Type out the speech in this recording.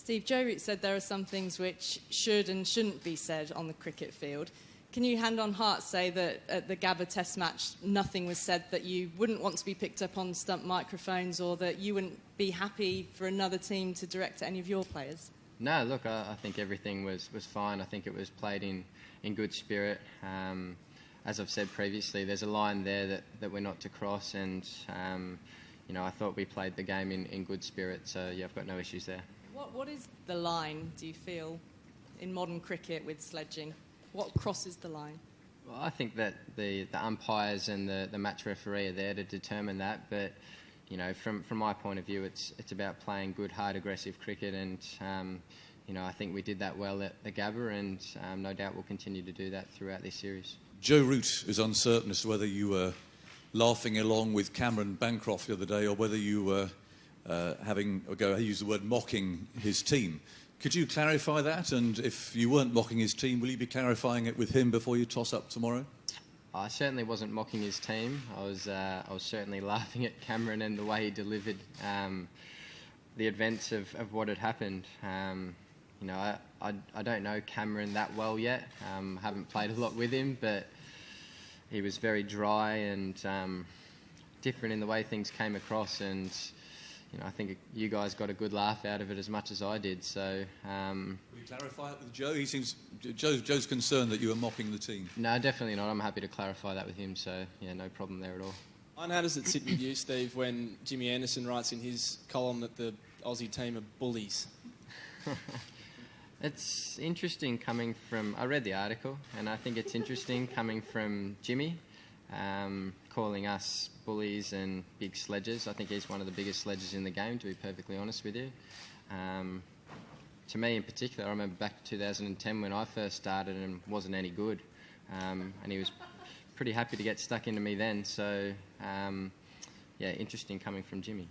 Steve, Joe Root said there are some things which should and shouldn't be said on the cricket field. Can you hand on heart say that at the Gabba Test match nothing was said that you wouldn't want to be picked up on stump microphones, or that you wouldn't be happy for another team to direct to any of your players? No, look, I think everything was fine. I think it was played in good spirit. As I've said previously, there's a line there that we're not to cross, and I thought we played the game in good spirit, so yeah, I've got no issues there. What is the line, do you feel, in modern cricket with sledging? What crosses the line? Well, I think that the umpires and the match referee are there to determine that, but from my point of view, it's about playing good, hard, aggressive cricket, and I think we did that well at the Gabba, and no doubt we'll continue to do that throughout this series. Joe Root is uncertain as to whether you were laughing along with Cameron Bancroft the other day, or whether you were use the word mocking his team. Could you clarify that? And if you weren't mocking his team, will you be clarifying it with him before you toss up tomorrow? I certainly wasn't mocking his team. I was certainly laughing at Cameron and the way he delivered the events of what had happened. I don't know Cameron that well yet. Haven't played a lot with him, but he was very dry and different in the way things came across, and I think you guys got a good laugh out of it as much as I did. So, will you clarify it with Joe? He seems Joe's concerned that you were mocking the team. No, definitely not. I'm happy to clarify that with him. So, yeah, no problem there at all. And how does it sit with you, Steve, when Jimmy Anderson writes in his column that the Aussie team are bullies? It's interesting coming from... I read the article, and I think it's interesting coming from Jimmy, calling us bullies and big sledgers. I think he's one of the biggest sledgers in the game, to be perfectly honest with you. To me in particular, I remember back in 2010 when I first started and wasn't any good, and he was pretty happy to get stuck into me then. So, interesting coming from Jimmy.